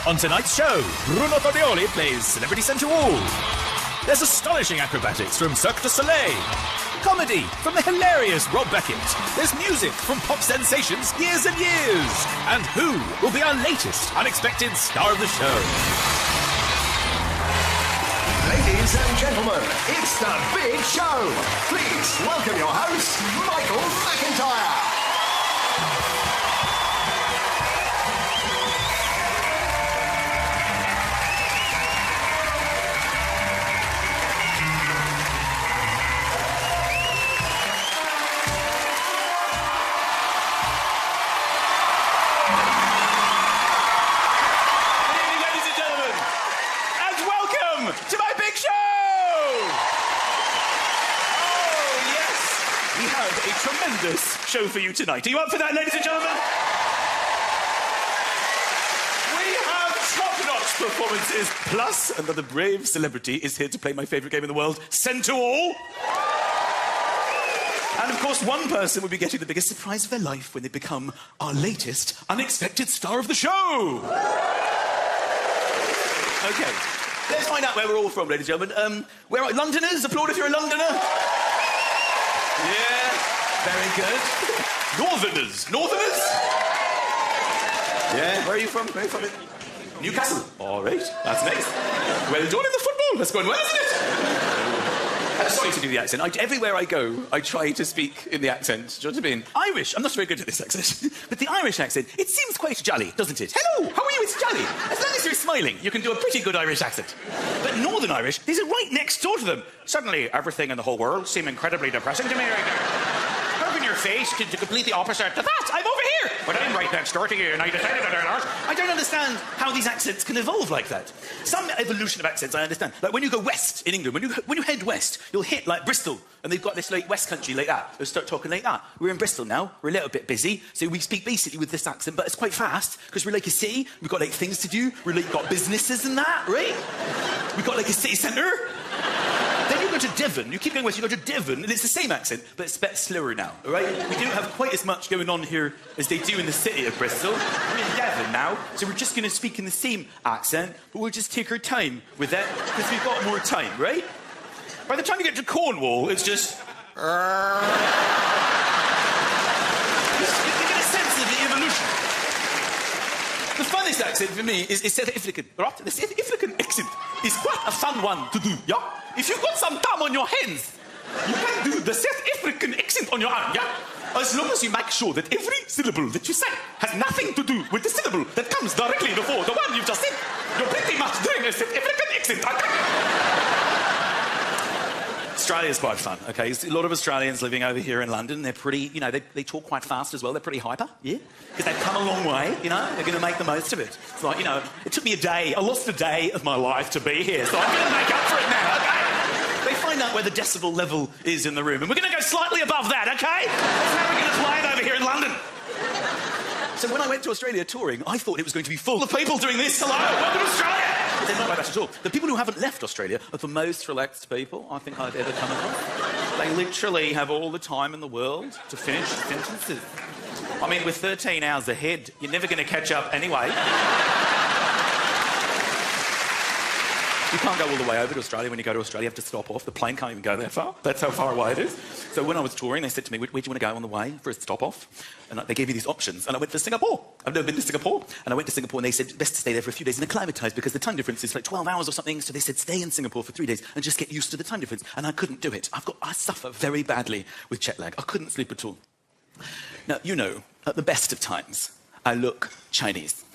On tonight's show, Bruno Todioli plays Celebrity Central. There's astonishing acrobatics from Cirque du Soleil. Comedy from the hilarious Rob Beckett. There's music from pop sensations Years and Years. And who will be our latest unexpected star of the show? Ladies and gentlemen, it's the big show. Please welcome your host, Michael McIntyre. To my big show! Oh, yes. We have a tremendous show for you tonight. Are you up for that, ladies and gentlemen? We have top-notch performances, plus another brave celebrity is here to play my favourite game in the world, Centaur. And, of course, one person will be getting the biggest surprise of their life when they become our latest unexpected star of the show. OK. Let's find out where we're all from, ladies and gentlemen. Where are Londoners? Applaud if you're a Londoner. Yeah, very good. Northerners. Northerners? Yeah, where are you from? Where are you from? Newcastle. All right, that's nice. Well done in the football. That's going well, isn't it? I'm sorry to do the accent. Everywhere I go, I try to speak in the accent. Do you know what I mean? Irish. I'm not very good at this accent. But the Irish accent, it seems quite jolly, doesn't it? Hello, how are you? It's jolly. As long as you're smiling, you can do a pretty good Irish accent. But Northern Irish, these are right next door to them. Suddenly, everything in the whole world seems incredibly depressing to me right now. How can your face to the completely opposite to that? I'm over here. But I'm right next door to you, and I decided that they're not. I don't understand how these accents can evolve like that. Some evolution of accents I understand. Like when you go west in England, when you head west, you'll hit like Bristol, and they've got this like West Country like that. They'll start talking like that. We're in Bristol now. We're a little bit busy, so we speak basically with this accent, but it's quite fast because we're like a city. We've got like things to do. We're like got businesses and that, right? We've got like a city centre. Then you go to Devon, you keep going west, you go to Devon, and it's the same accent, but it's a bit slower now, all right? We don't have quite as much going on here as they do in the city of Bristol. We're in Devon now, so we're just going to speak in the same accent, but we'll just take our time with it, because we've got more time, right? By the time you get to Cornwall, it's just... You get a sense of the evolution. The funniest accent for me is South African, right? The South African accent is quite a fun one to do, yeah? If you've got some time on your hands, you can do the South African accent on your own, yeah? As long as you make sure that every syllable that you say has nothing to do with the syllable that comes directly before the one you've just said. You're pretty much doing a South African accent, okay? Australia's quite fun, okay? There's a lot of Australians living over here in London. They're pretty, you know, they talk quite fast as well. They're pretty hyper, yeah? Because they've come a long way, you know? They're going to make the most of it. It's like, you know, it took me a day. I lost a day of my life to be here, so I'm going to make up for it now, okay? They find out where the decibel level is in the room, and we're going to go slightly above that, okay? That's how we're going to play it over here in London. So when I went to Australia touring, I thought it was going to be full of people doing this. Hello, welcome to Australia! But they're not like that at all. The people who haven't left Australia are the most relaxed people I think I've ever come across. They literally have all the time in the world to finish sentences. I mean, with 13 hours ahead, you're never going to catch up anyway. You can't go all the way over to Australia. When you go to Australia, you have to stop off. The plane can't even go that far. That's how far away it is. So when I was touring, they said to me, where do you want to go on the way for a stop-off? And they gave me these options. And I went to Singapore. I've never been to Singapore. And I went to Singapore, and they said, best to stay there for a few days and acclimatise, because the time difference is like 12 hours or something. So they said, stay in Singapore for 3 days and just get used to the time difference. And I couldn't do it. I suffer very badly with jet lag. I couldn't sleep at all. Now, you know, at the best of times, I look Chinese.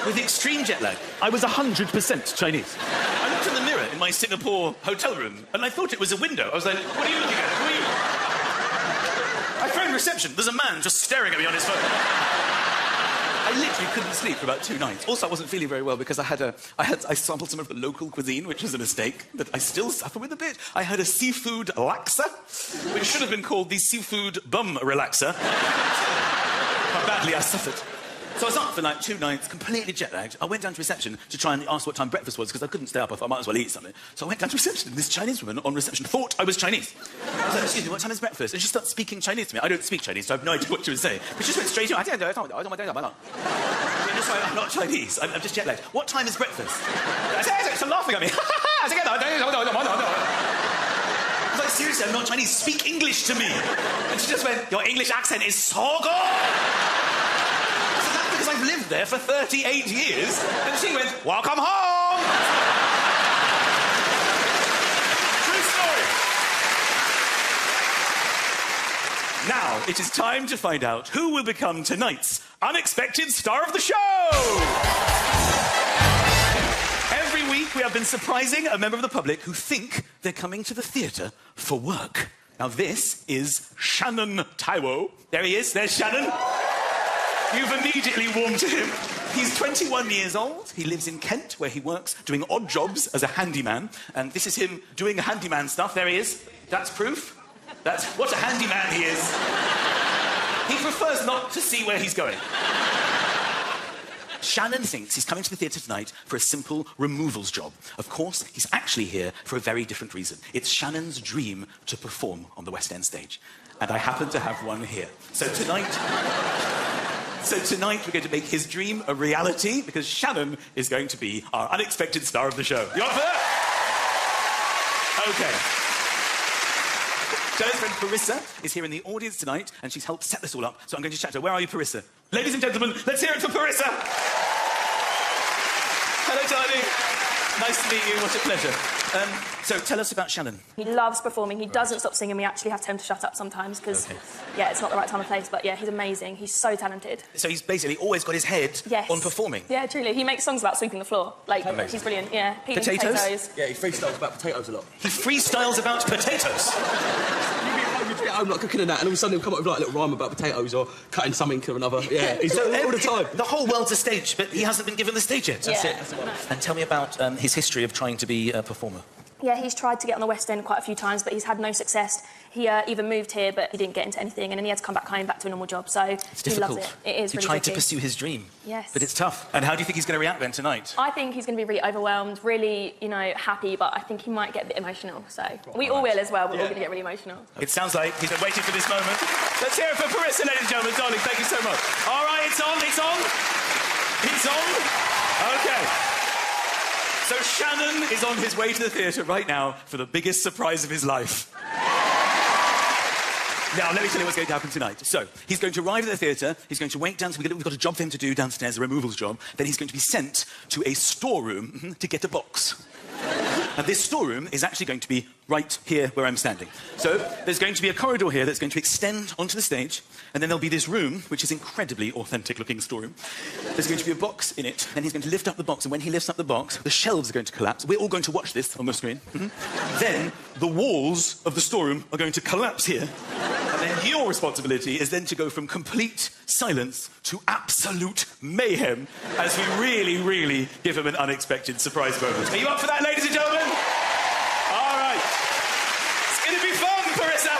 With extreme jet lag, I was 100% Chinese. I looked in the mirror in my Singapore hotel room, and I thought it was a window. I was like, what are you looking at? Who are you? I phoned reception. There's a man just staring at me on his phone. I literally couldn't sleep for about 2 nights. Also, I wasn't feeling very well because I sampled some of the local cuisine, which was a mistake that I still suffer with a bit. I had a seafood laksa, which should have been called the seafood bum relaxer. How badly I suffered. So I was up for like 2 nights, completely jet-lagged. I went down to reception to try and ask what time breakfast was, because I couldn't stay up. I thought I might as well eat something. So I went down to reception, and this Chinese woman on reception thought I was Chinese. I was like, excuse me, what time is breakfast? And she started speaking Chinese to me. I don't speak Chinese, so I have no idea what she was saying. But she just went straight in. I'm not Chinese. I'm just jet-lagged. What time is breakfast? She's laughing at me. I was like, seriously, I'm not Chinese. Speak English to me. And she just went, your English accent is so good. Because I've lived there for 38 years. And she went, welcome home. True story. Now, it is time to find out who will become tonight's unexpected star of the show. Every week, we have been surprising a member of the public who think they're coming to the theatre for work. Now, this is Shannon Taiwo. There he is. There's Shannon. You've immediately warmed to him. He's 21 years old. He lives in Kent, where he works doing odd jobs as a handyman. And this is him doing handyman stuff. There he is. That's proof. That's what a handyman he is. He prefers not to see where he's going. Shannon thinks he's coming to the theatre tonight for a simple removals job. Of course, he's actually here for a very different reason. It's Shannon's dream to perform on the West End stage. And I happen to have one here. So tonight, we're going to make his dream a reality, because Shannon is going to be our unexpected star of the show. You up for that? OK. Shannon's friend Parissa is here in the audience tonight, and she's helped set this all up, so I'm going to chat to her. Where are you, Parissa? Ladies and gentlemen, let's hear it for Parissa! Hello, darling. Nice to meet you. What a pleasure. So, tell us about Shannon. He loves performing. He doesn't stop singing. We actually have to tell him to shut up sometimes because, yeah, it's not the right time or place. But, yeah, he's amazing. He's so talented. So he's basically always got his head on performing? Yeah, truly. He makes songs about sweeping the floor. Like, he's brilliant, yeah. Peeling potatoes. Yeah, he freestyles about potatoes a lot. He freestyles about potatoes? I'm like cooking and that, and all of a sudden he'll come up with like a little rhyme about potatoes or cutting something or another. Yeah, he's all the time. The whole world's a stage, but he hasn't been given the stage yet. That's it. And tell me about his history of trying to be a performer. Yeah, he's tried to get on the West End quite a few times, but he's had no success. He even moved here, but he didn't get into anything, and then he had to come back home, back to a normal job, so it's he loves difficult. it. It is he really tried tricky. to pursue his dream. Yes. But it's tough. And how do you think he's going to react then tonight? I think he's going to be really overwhelmed, really, you know, happy, but I think he might get a bit emotional, so... We all will as well, but we're all going to get really emotional. It sounds like he's been waiting for this moment. Let's hear it for Parissa, ladies and gentlemen. Darling, thank you so much. All right, it's on, it's on. It's on. OK. So Shannon is on his way to the theatre right now for the biggest surprise of his life. Now, let me tell you what's going to happen tonight. So, he's going to arrive at the theatre, he's going to wait down, we've got a job for him to do downstairs, a removals job, then he's going to be sent to a storeroom to get a box. And this storeroom is actually going to be right here where I'm standing. So, there's going to be a corridor here that's going to extend onto the stage, and then there'll be this room, which is incredibly authentic-looking storeroom. There's going to be a box in it, then he's going to lift up the box, and when he lifts up the box, the shelves are going to collapse. We're all going to watch this on the screen. Then, the walls of the storeroom are going to collapse here. And then your responsibility is then to go from complete silence to absolute mayhem as we really, really give him an unexpected surprise moment. Are you up for that, ladies and gentlemen? All right. It's going to be fun, Parissa.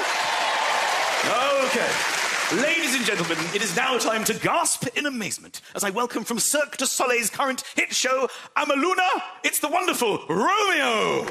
OK. Ladies and gentlemen, it is now time to gasp in amazement as I welcome from Cirque du Soleil's current hit show, Amaluna, it's the wonderful Romeo.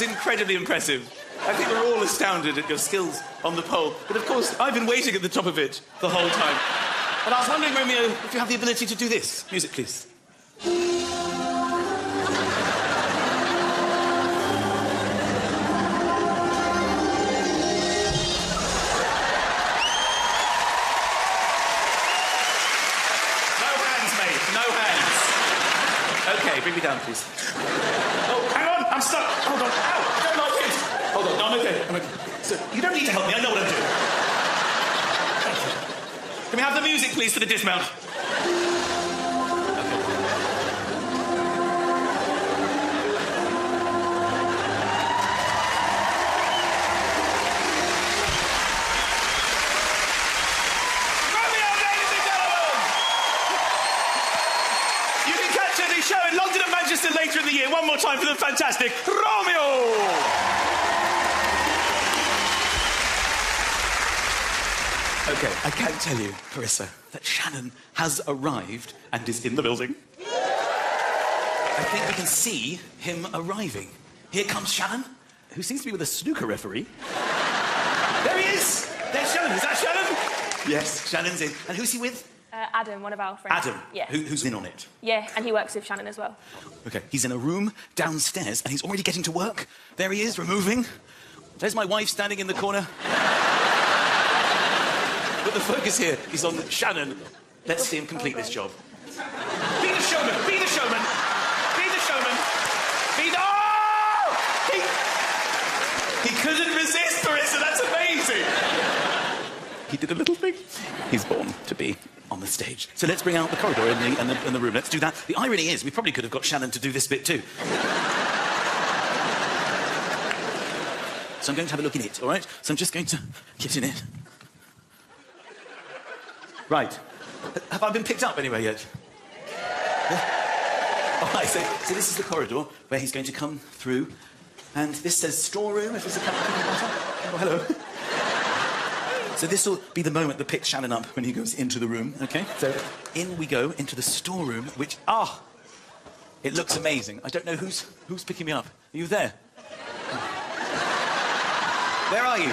was incredibly impressive. I think we're all astounded at your skills on the pole. But of course, I've been waiting at the top of it the whole time. And I was wondering, Romeo, if you have the ability to do this. Music, please. Okay, bring me down, please. Oh, hang on, I'm stuck. Hold on. Ow, I don't like it. Hold on, no, I'm okay. I'm okay. So, you don't need to help me, I know what I'm doing. Thank you. Can we have the music, please, for the dismount? Later in the year. One more time for the fantastic Romeo! OK, I can tell you, Clarissa, that Shannon has arrived and is in the building. I think we can see him arriving. Here comes Shannon, who seems to be with a snooker referee. There he is! There's Shannon. Is that Shannon? Yes, Shannon's in. And who's he with? Adam, one of our friends. Adam? Yeah. Who's in on it? Yeah, and he works with Shannon as well. OK, he's in a room downstairs and he's already getting to work. There he is, removing. There's my wife standing in the corner. But the focus here is on Shannon. Let's see him complete this job. Be the showman! Be the showman! Be the showman! Be the... Oh! He couldn't resist, Clarissa. That's amazing! He did a little thing. He's born to be on the stage. So let's bring out the corridor in the room. Let's do that. The irony is, we probably could have got Shannon to do this bit too. So I'm going to have a look in it, all right? So I'm just going to get in it. Right. Have I been picked up anywhere yet? All right, so this is the corridor where he's going to come through. And this says storeroom, if there's a cup of cooking butter. Oh, hello. So this will be the moment that picks Shannon up when he goes into the room, OK? So in we go into the storeroom, which... Ah! It looks amazing. I don't know who's picking me up. Are you there? Where are you?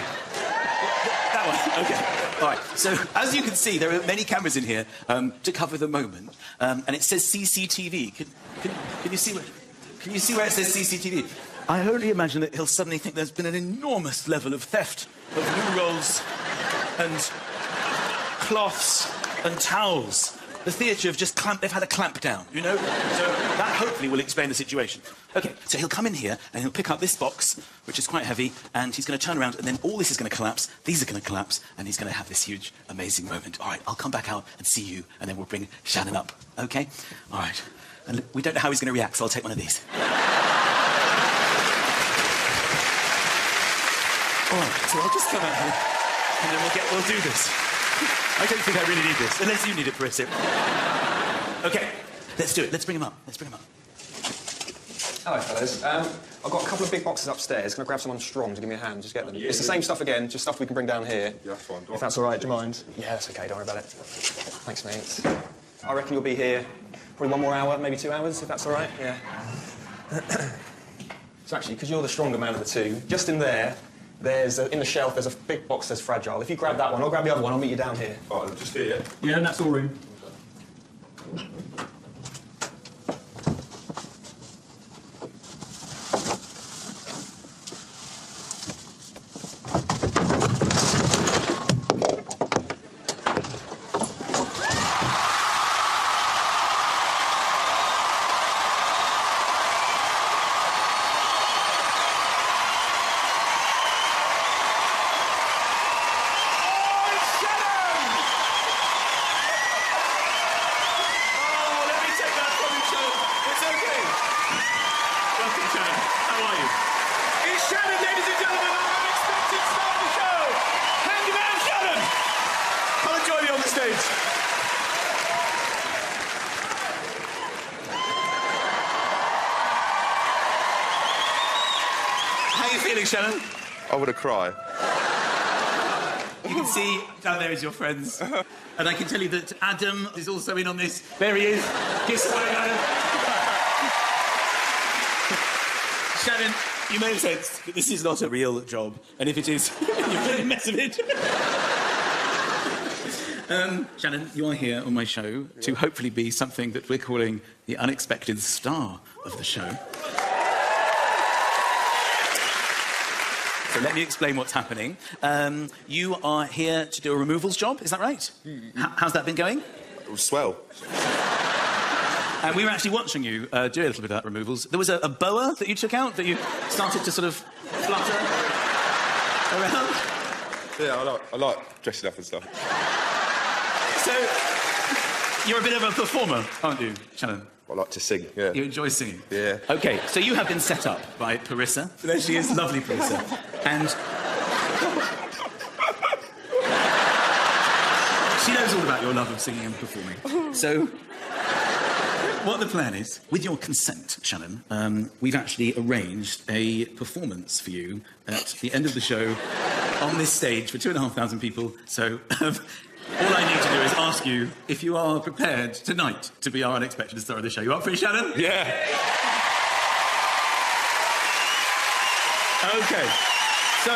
That one. OK. All right. So as you can see, there are many cameras in here to cover the moment. And it says CCTV. Can you see where... Can you see where it says CCTV? I only imagine that he'll suddenly think there's been an enormous level of theft of loo rolls and cloths and towels. The theatre have just they've had a clamp down, you know? So that hopefully will explain the situation. OK, so he'll come in here and he'll pick up this box, which is quite heavy, and he's going to turn around and then all this is going to collapse, these are going to collapse, and he's going to have this huge, amazing moment. All right, I'll come back out and see you, and then we'll bring Shannon up, OK? All right. And we don't know how he's going to react, so I'll take one of these. All right, so I'll just come out here, and then we'll do this. I don't think I really need this, unless you need it for a sip. OK, let's do it. Let's bring him up. Let's bring him up. Hello, fellas. I've got a couple of big boxes upstairs. Can I grab someone strong to give me a hand? Just get them. Yeah, it's the same stuff again, just stuff we can bring down here. Yeah, that's fine. If that's all right, do you mind? Yeah, that's OK. Don't worry about it. Thanks, mate. I reckon you'll be here probably 1 more hour, maybe 2 hours, if that's all right. Yeah. So actually, because you're the stronger man of the two, just in there, in the shelf, there's a big box that's fragile. If you grab that one, I'll grab the other one. I'll meet you down here. All right, just here, yeah? Yeah, and that's all room. Shannon? I would have cried. You can see down there is your friends. And I can tell you that Adam is also in on this. There he is. Kiss away, Adam. Shannon, You may have said that this is not a real job, and if it is, you've made a mess of it. Shannon, you are here on my show to hopefully be something that we're calling the unexpected star of the show. So let me explain what's happening. You are here to do a removals job, is that right? How's that been going? It was swell. And we were actually watching you do a little bit of that removals. There was a boa that you took out, that you started to sort of flutter around. Yeah, I like dressing up and stuff. So, you're a bit of a performer, aren't you, Shannon? I like to sing, yeah. You enjoy singing? Yeah. OK, so you have been set up by Parissa. There she is, lovely Parissa. And... she knows all about your love of singing and performing. So... what the plan is, with your consent, Shannon, we've actually arranged a performance for you at the end of the show on this stage for 2,500 people. So all I need to do is ask you if you are prepared tonight to be our unexpected star of the show. You up for it, Shannon? Yeah. OK. So...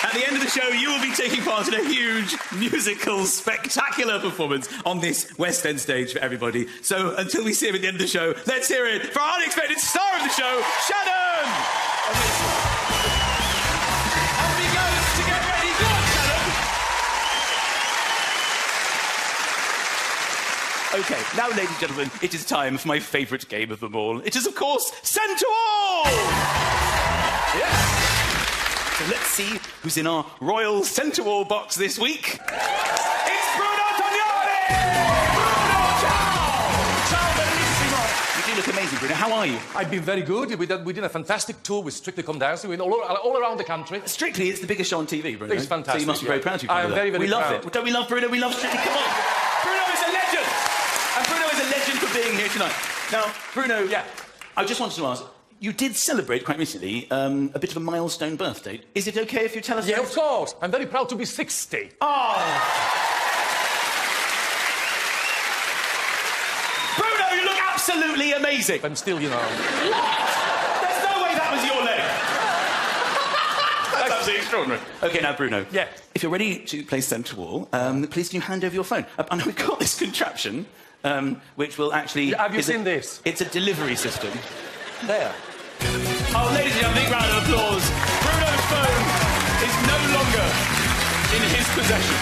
at the end of the show, you will be taking part in a huge, musical, spectacular performance on this West End stage for everybody. So, until we see him at the end of the show, let's hear it for our unexpected star of the show, Shannon! Off he goes to get ready. Go on, Shannon! OK, now, ladies and gentlemen, it is time for my favourite game of them all. It is, of course, Centre All! Yes! So let's see who's in our Royal Centre Wall box this week. It's Bruno Tognoni! Bruno, ciao! Ciao, bellissimo! You do look amazing, Bruno. How are you? I've been very good. We did a fantastic tour with Strictly Come Dancing. We went all around the country. Strictly, it's the biggest show on TV, Bruno. It's fantastic. So you must be very proud to be I am very, very proud. proud. We love it. Don't we love Bruno? We love Strictly. Come on! Bruno is a legend! And Bruno is a legend for being here tonight. Now, Bruno, Yeah. I just wanted to ask, you did celebrate quite recently a bit of a milestone birthday. Is it OK if you tell us? Yeah, of course. I'm very proud to be 60. Oh! Bruno, you look absolutely amazing. I'm still, you know... There's no way that was your leg. That's absolutely extraordinary. OK, now, Bruno. Yeah. If you're ready to play Centre Wall, please can you hand over your phone? I know we've got this contraption, which will actually... Have you seen this? It's a delivery system. There. Oh, ladies and gentlemen, big round of applause. Bruno's phone is no longer in his possession.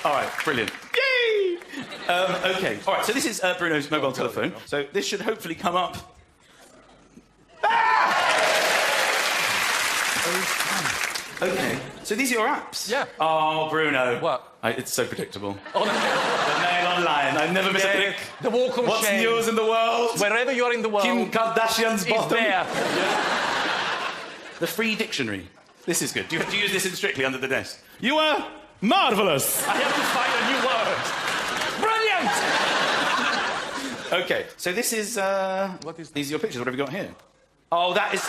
All right, brilliant. Yay! OK, all right, so this is Bruno's mobile telephone. So this should hopefully come up. Ah! OK, so these are your apps? Yeah. Oh, Bruno. What? It's so predictable. Oh, no. The Mail Online. I never miss a click. The walk of What's shame. news in the world? Wherever you are in the world... Kim Kardashian's it's bottom. there. The free dictionary. This is good. Do you have to use this in Strictly under the desk? You are marvellous. I have to find a new word. Brilliant! OK, so this is... What is that? These are your pictures. What have you got here? Oh, that is...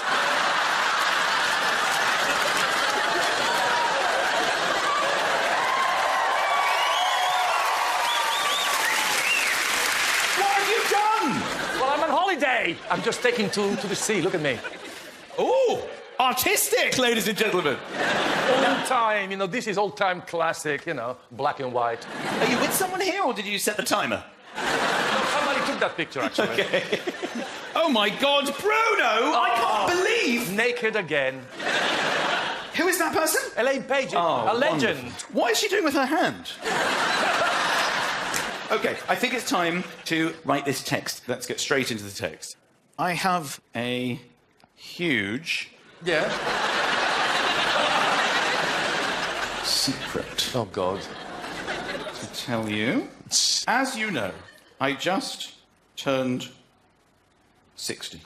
Holiday! I'm just taking to the sea. Look at me. Ooh, artistic, ladies and gentlemen. Old time, you know, this is old time classic, you know, black and white. Are you with someone here, or did you set the timer? Somebody took that picture, actually. OK. Oh, my God, Bruno! I can't believe... Naked again. Who is that person? Elaine Page, Oh, a legend. wonderful. What is she doing with her hand? OK, I think it's time to write this text. Let's get straight into the text. I have a huge... Yeah? secret Oh, God. to tell you. As you know, I just turned 60.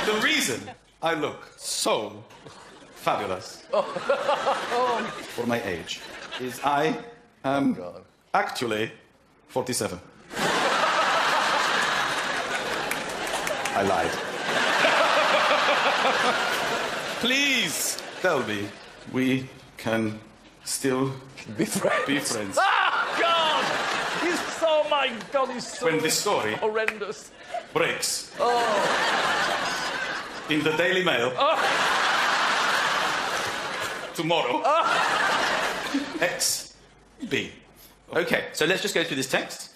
The reason I look so fabulous for my age is I am actually 47. I lied. Please tell me we can still Be friends. be friends. Ah, God! He's so, my God, he's so When this story horrendous. breaks in the Daily Mail tomorrow. XB. Okay, so let's just go through this text,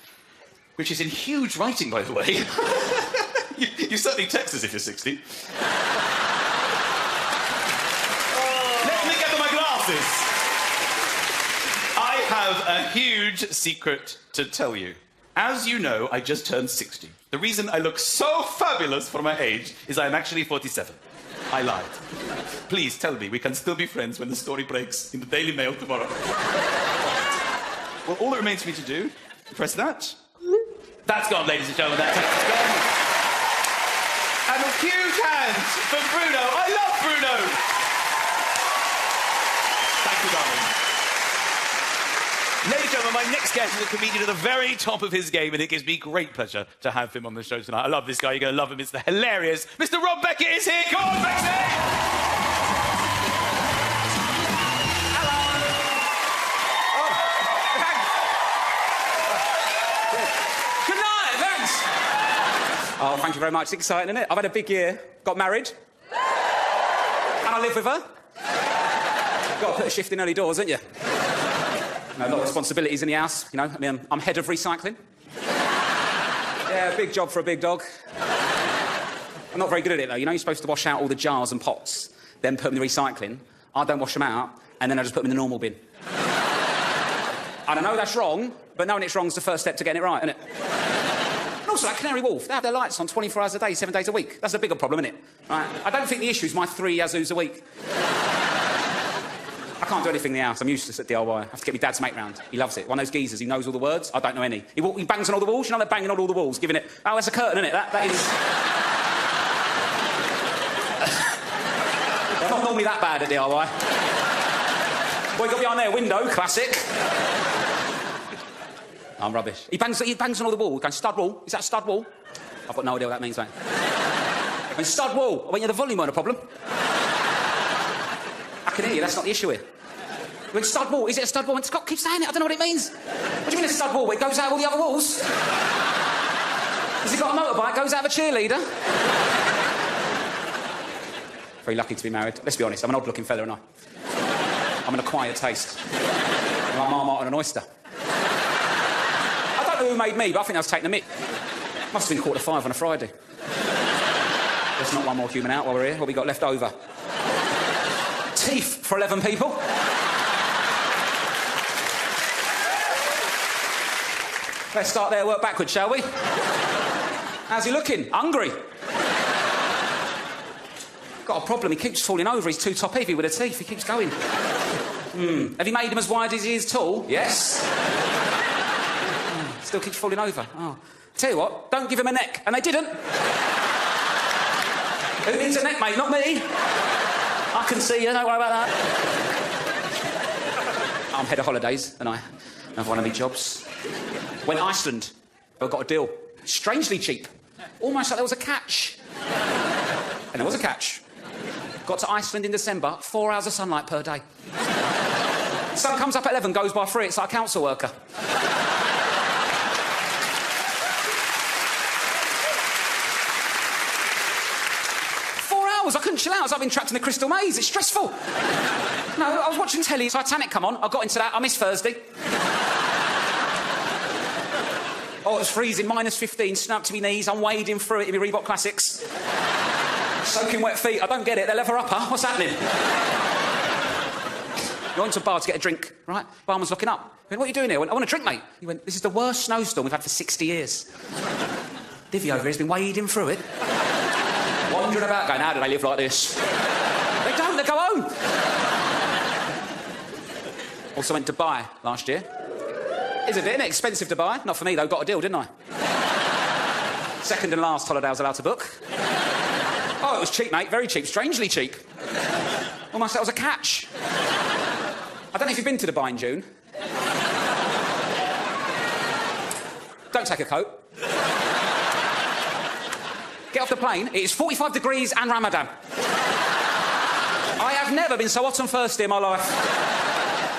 which is in huge writing, by the way. you certainly text as if you're 60. Let me get my glasses. I have a huge secret to tell you. As you know, I just turned 60. The reason I look so fabulous for my age is I am actually 47. I lied. Please tell me we can still be friends when the story breaks in the Daily Mail tomorrow. Well, all that remains for me to do, press that. That's gone, ladies and gentlemen. That text is gone. And a huge hand for Bruno. I love Bruno. Thank you, darling. Ladies and gentlemen, my next guest is a comedian at the very top of his game, and it gives me great pleasure to have him on the show tonight. I love this guy. You're going to love him. It's the hilarious Mr. Rob Beckett is here. Come on, Beckett! Oh, thank you very much. It's exciting, isn't it? I've had a big year. Got married. And I live with her. Got to put a shift in early doors, haven't you? A lot of responsibilities in the house, you know. I mean, I'm head of recycling. Yeah, big job for a big dog. I'm not very good at it, though. You know, you're supposed to wash out all the jars and pots, then put them in the recycling. I don't wash them out, and then I just put them in the normal bin. And I know that's wrong, but knowing it's wrong is the first step to getting it right, isn't it? Also, that Canary Wolf, they have their lights on 24 hours a day, 7 days a week. That's a bigger problem, isn't it? Right? I don't think the issue is my 3 Yazoos a week. I can't do anything in the house. I'm useless at DIY. I have to get my dad's mate round. He loves it. One of those geezers, he knows all the words. I don't know any. He bangs on all the walls. You know, they're banging on all the walls, giving it... Oh, that's a curtain, isn't it? That is... It's not normally that bad at DIY. Boy, got behind their window, classic. I'm rubbish. He bangs on all the wall. Going, stud wall? Is that a stud wall? I've got no idea what that means, mate. And stud wall. I went, yeah, the volume weren't a problem. I can hear you, that's not the issue here. I went, stud wall, is it a stud wall? And Scott keeps saying it, I don't know what it means. What do you mean a stud wall? It goes out all the other walls? Has he got a motorbike? Goes out of a cheerleader? Very lucky to be married. Let's be honest, I'm an odd-looking fella, and I'm an acquired taste. I'm like Marmite on an oyster. I don't know who made me, but I think I was taking the mick. Must have been 4:45 on a Friday. There's not one more human out while we're here. What we got left over? Teeth for 11 people. Let's start there, work backwards, shall we? How's he looking? Hungry? Got a problem, he keeps falling over. He's too top-heavy with the teeth. He keeps going. Have you made him as wide as he is tall? Yes. Still keeps falling over. Oh. Tell you what, don't give him a neck. And they didn't. Who needs a neck, mate? Not me. I can see you, don't worry about that. I'm head of holidays, and I have one of my jobs. Went to Iceland. I got a deal. Strangely cheap. Almost like there was a catch. And there was a catch. Got to Iceland in December, 4 hours of sunlight per day. Sun comes up at 11, goes by 3, it's like a council worker. 4 hours, I couldn't chill out, I've been trapped in the crystal maze, it's stressful. No, I was watching telly, Titanic come on, I got into that, I missed Thursday. Oh, it was freezing, -15, snow up to my knees, I'm wading through it in my Reebok Classics. Soaking wet feet, I don't get it, they're leather upper, what's happening? I went to a bar to get a drink, right? Barman's looking up. He went, what are you doing here? I went, I want a drink, mate. He went, this is the worst snowstorm we've had for 60 years. Divvy over here has been wading through it. Wandering about, going, how do they live like this? They don't, they go home. Also went to Dubai last year. It's a bit, isn't it? Expensive to buy. Not for me, though. Got a deal, didn't I? Second and last holiday I was allowed to book. Oh, it was cheap, mate. Very cheap. Strangely cheap. Almost that was a catch. I don't know if you've been to Dubai in June. Don't take a coat. Get off the plane. It is 45 degrees and Ramadan. I have never been so hot and thirsty in my life.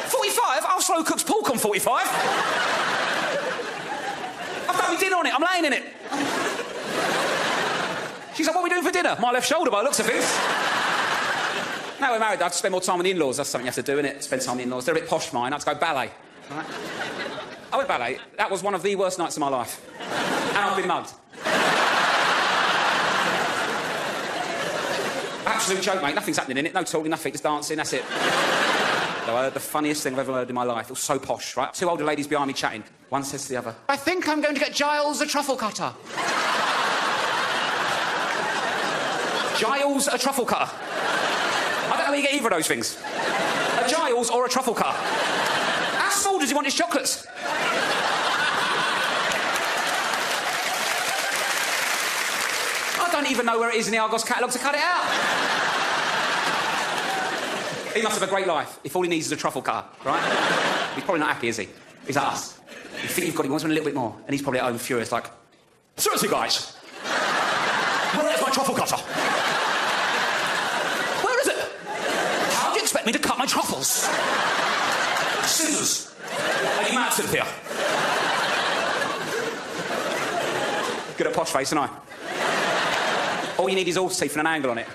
45? I'll slow cook's pork on 45. I've got my dinner on it. I'm laying in it. She's like, what are we doing for dinner? My left shoulder by the looks of things. Now we're married, I have to spend more time with the in-laws. That's something you have to do, innit? Spend time with the in-laws. They're a bit posh, mine. I had to go ballet. Right? I went ballet. That was one of the worst nights of my life. And I've been mugged. Absolute joke, mate. Nothing's happening in it. No talking, nothing. Just dancing, that's it. So I heard the funniest thing I've ever heard in my life. It was so posh, right? Two older ladies behind me chatting. One says to the other, I think I'm going to get Giles a truffle cutter. Giles a truffle cutter. I don't know where you get either of those things. A Giles or a truffle cutter. How small does he want his chocolates? I don't even know where it is in the Argos catalogue to cut it out. He must have a great life if all he needs is a truffle cutter, right? He's probably not happy, is he? He's like us. You think you've got him, he wants one a little bit more. And he's probably at home furious, like, seriously, guys? Where's my truffle cutter? Where is it? How do you expect me to cut my truffles? Scissors. Are you mad, Cynthia? Good at posh face, and I. All you need is horse teeth and an angle on it.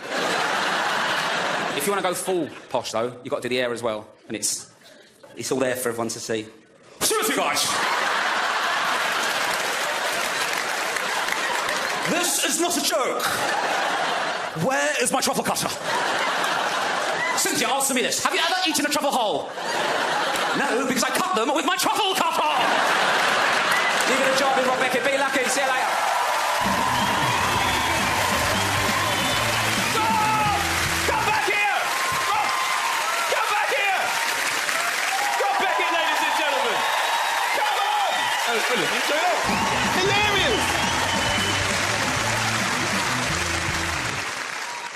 If you want to go full posh, though, you've got to do the hair as well. And it's all there for everyone to see. Seriously, guys! This is not a joke. Where is my truffle cutter? Cynthia, answer me this. Have you ever eaten a truffle whole? No, because I cut them with my truffle cutter! Leave it a job in Rob Beckett. Be lucky. See you later. That was brilliant. Hilarious!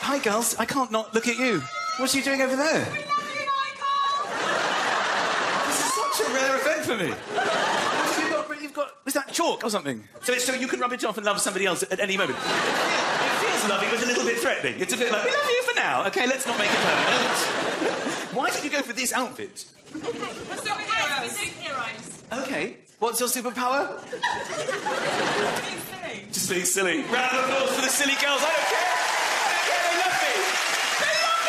Hi, girls. I can't not look at you. What are you doing over there? This is such a rare event for me. You've got... Was that chalk or something? So you can rub it off and love somebody else at any moment. It feels lovely, but a little bit threatening. It's a bit like, we love you for now. OK, let's not make it permanent. Why did you go for this outfit? Superheroes. OK. What's your superpower? Just being silly. Round of applause for the silly girls. I don't care. They love me. They love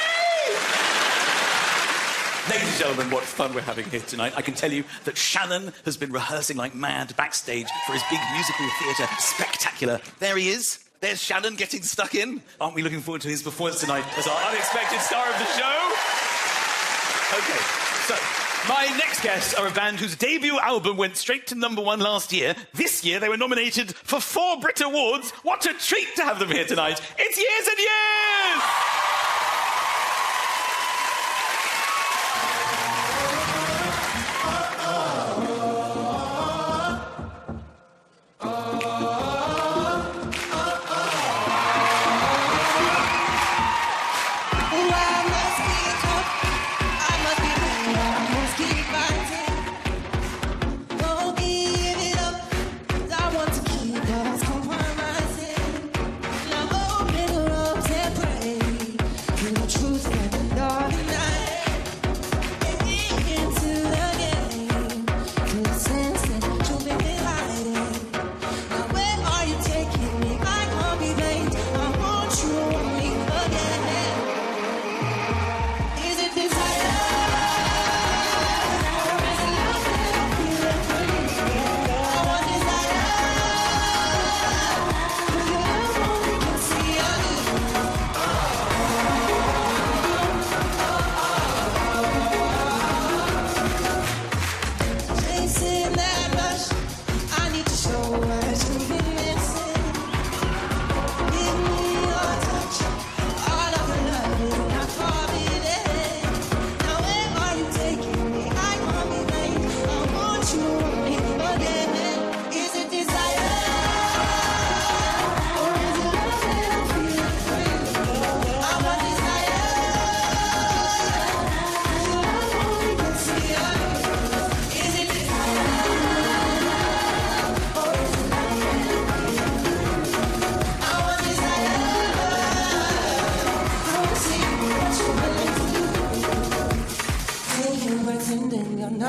me! Ladies and gentlemen, what fun we're having here tonight. I can tell you that Shannon has been rehearsing like mad backstage for his big musical theatre spectacular. There he is. There's Shannon getting stuck in. Aren't we looking forward to his performance tonight as our unexpected star of the show? OK, so... my next guests are a band whose debut album went straight to #1 last year. This year, they were nominated for 4 Brit Awards. What a treat to have them here tonight. It's Years and Years!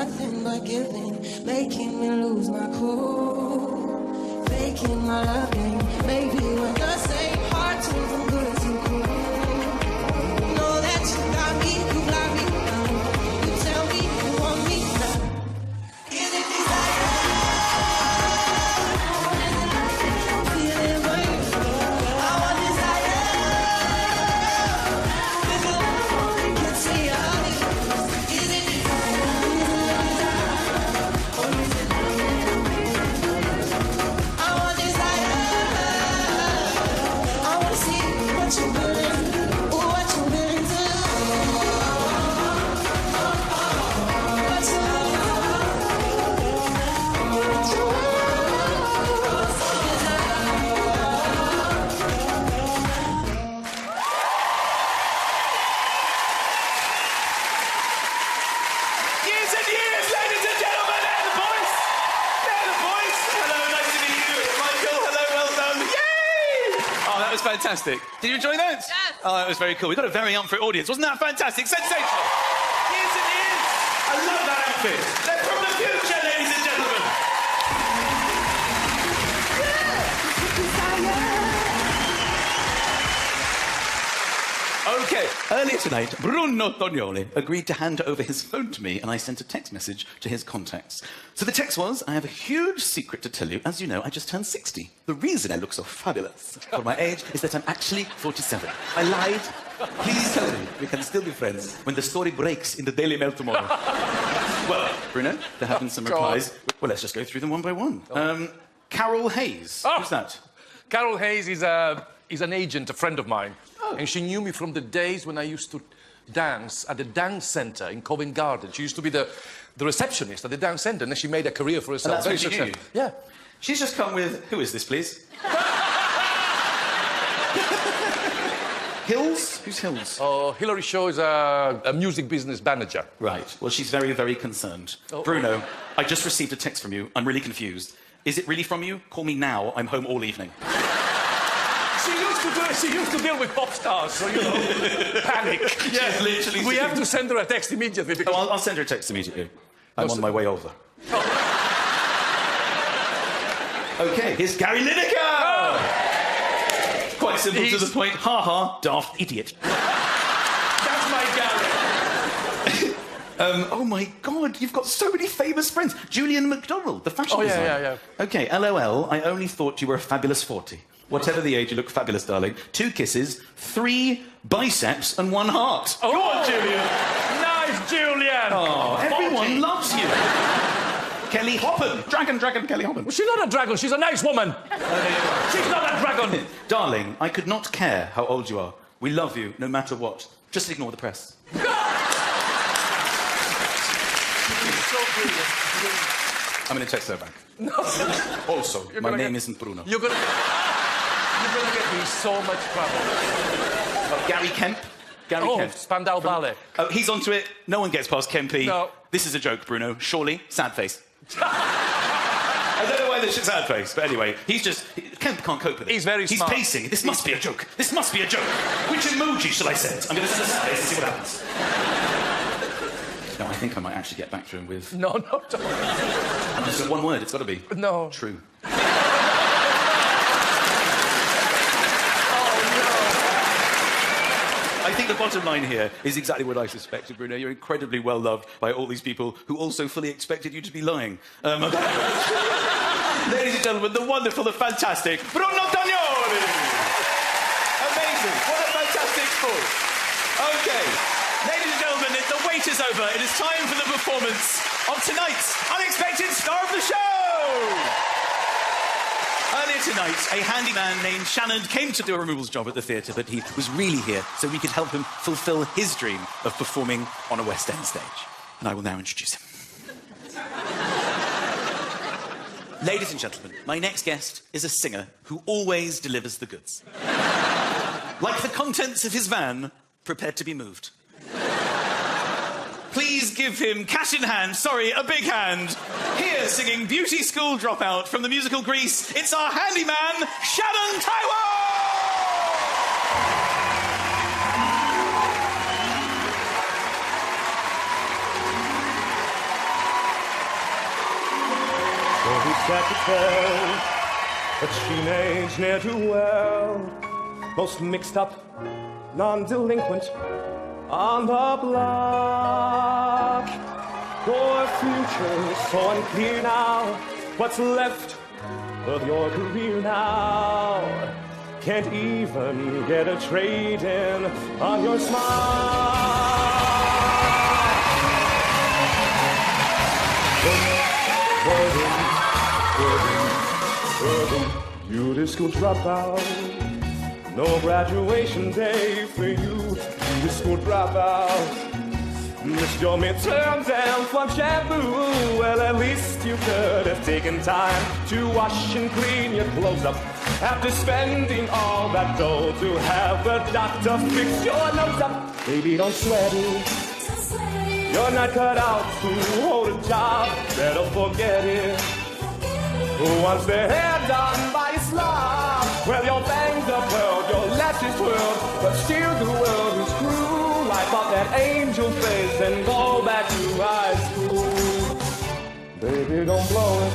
nothing but giving, making me lose my cool, faking my love game. Maybe we're the same heart too good to cool. Know that you got me, you got me now. You tell me you want me now. Is it desire? Feel it when you go. I want desire. This is what I can see how it goes. Is it desire? Or is it I want desire. I want to see what you're willing to do. What you're willing to do. What you're Years and years, ladies and gentlemen, they're the boys. They're the boys. Hello, nice to meet you. Michael, hello, well done. Yay! Oh, that was fantastic. Did you enjoy that? Yes. Oh, that was very cool. We got a very up for it audience. Wasn't that fantastic? Sensational. Years and years. I love that outfit. They're from the future, ladies and gentlemen. Okay, earlier tonight, Bruno Tognoli agreed to hand over his phone to me and I sent a text message to his contacts. So the text was, I have a huge secret to tell you. As you know, I just turned 60. The reason I look so fabulous for my age is that I'm actually 47. I lied. Please tell me we can still be friends when the story breaks in the Daily Mail tomorrow. Well, Bruno, there have been some replies. Well, let's just go through them one by one. Carol Hayes. Oh. Who's that? Carol Hayes is an agent, a friend of mine. Oh. And she knew me from the days when I used to dance at the dance centre in Covent Garden. She used to be the receptionist at the dance centre, and then she made a career for herself. And that's when she knew you? Yeah. She's just come with... Who is this, please? Hills? Who's Hills? Oh, Hilary Shaw is a music business manager. Right. Well, she's very, very concerned. Oh. Bruno, I just received a text from you. I'm really confused. Is it really from you? Call me now. I'm home all evening. She used to deal with pop stars, so, you know, panic. Yeah, literally. We have to send her a text immediately. Because... Oh, I'll send her a text immediately. I'm on my way over. OK, here's Gary Lineker! Oh. Quite simple to the point. Ha ha, daft idiot. That's my Gary. Oh my God, you've got so many famous friends. Julian McDonald, the fashion designer. Yeah. OK, LOL, I only thought you were a fabulous 40. Whatever the age, you look fabulous, darling. 2 kisses, 3 biceps, and 1 heart. Oh. Go on, Julian. Nice, Julian. Oh, everyone loves you. Kelly Hoppen. Dragon, Kelly Hoppen. Well, she's not a dragon, she's a nice woman. She's not a dragon. Darling, I could not care how old you are. We love you, no matter what. Just ignore the press. So brilliant. I'm going to text her back. No. Also, my name isn't Bruno. You're gonna get me so much trouble. Gary Kemp. Gary Kemp. Spandau Ballet. Oh, he's onto it. No one gets past Kempy. No. This is a joke, Bruno. Surely, sad face. I don't know why there's sad face, but anyway, Kemp can't cope with it. He's very smart. He's pacing. This must be a joke. This must be a joke. Which emoji shall I send? I'm going to send a sad face and see what happens. No, I think I might actually get back to him with... No, don't. I'm just got one word. It's got to be... No. True. I think the bottom line here is exactly what I suspected, Bruno. You're incredibly well loved by all these people who also fully expected you to be lying. Ladies and gentlemen, the wonderful, the fantastic Bruno Tognoli! Amazing. What a fantastic sport. OK. Ladies and gentlemen, the wait is over. It is time for the performance of tonight's unexpected star of the show! Earlier tonight, a handyman named Shannon came to do a removals job at the theatre, but he was really here so we could help him fulfil his dream of performing on a West End stage. And I will now introduce him. Ladies and gentlemen, my next guest is a singer who always delivers the goods. Like the contents of his van, prepared to be moved. Please give him cash in hand, a big hand. Here, singing Beauty School Dropout from the musical Grease, it's our handyman, Shannon Taiwo! So he sat to tell that she names ne'er too well most mixed up, non-delinquent on the block. Your future so unclear now. What's left of your career now? Can't even get a trade-in on your smile. Beauty school dropout. No graduation day for you. Beauty school dropout. Missed your midterms and flunked shampoo. Well, at least you could have taken time to wash and clean your clothes up after spending all that dough to have the doctor fix your nose up. Baby, don't sweat it. You're not cut out to hold a job. Better forget it. Who wants their hair done by a slob? Well, your bangs are curled, your lashes twirled, but still the world is cruel. Wipe off that angel face and go back to high school. Baby, don't blow it.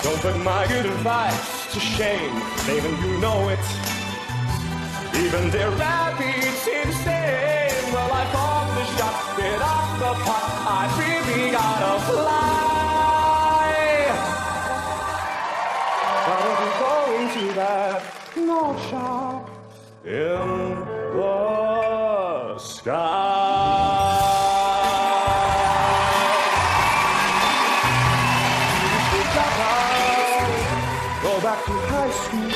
Don't put my good advice to shame. Baby, you know it. Even their rabbits seem the same. Well, I caught the shot, bit off the pot. I really gotta fly. Gotta be going to that note shop in the sky. Go back to high school.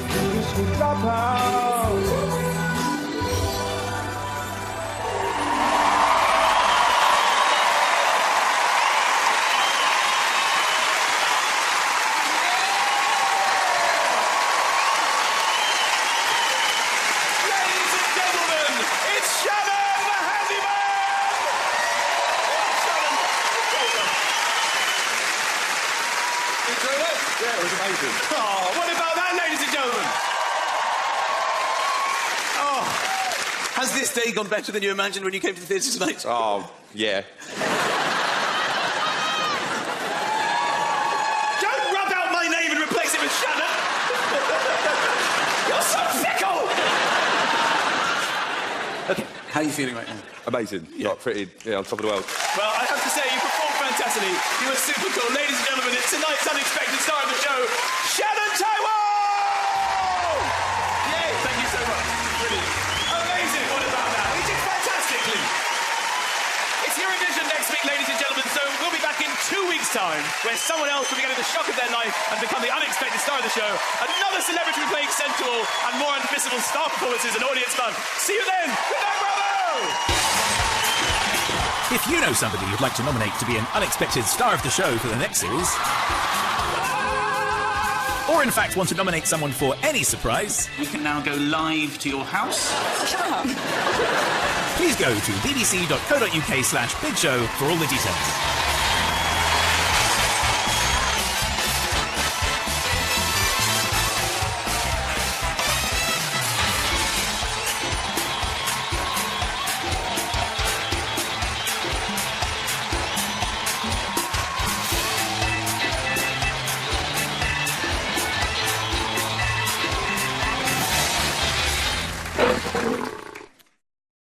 Beauty school dropout. Yeah, it was amazing. Oh, what about that, ladies and gentlemen? Oh, has this day gone better than you imagined when you came to the theatre tonight? Oh, yeah. Don't rub out my name and replace it with Shannon! You're so fickle! OK, how are you feeling right now? Amazing. Yeah. Like, pretty, on top of the world. Well, I have to say, you performed fantastically. You were super cool. Ladies and gentlemen, it's tonight's unexpected star of the show, Shannon Taiwan! Yay, thank you so much. Brilliant. Amazing. What about that? We did fantastically. It's Eurovision next week, ladies and gentlemen, so we'll be back in 2 weeks' time, where someone else will be getting the shock of their life and become the unexpected star of the show. Another celebrity will be playing central and more unmissable star performances and audience fun. See you then. Good night, bravo! If you know somebody you'd like to nominate to be an unexpected star of the show for the next series, or in fact want to nominate someone for any surprise, You can now go live to your house. Shut up. please go to bbc.co.uk/bigshow for all the details.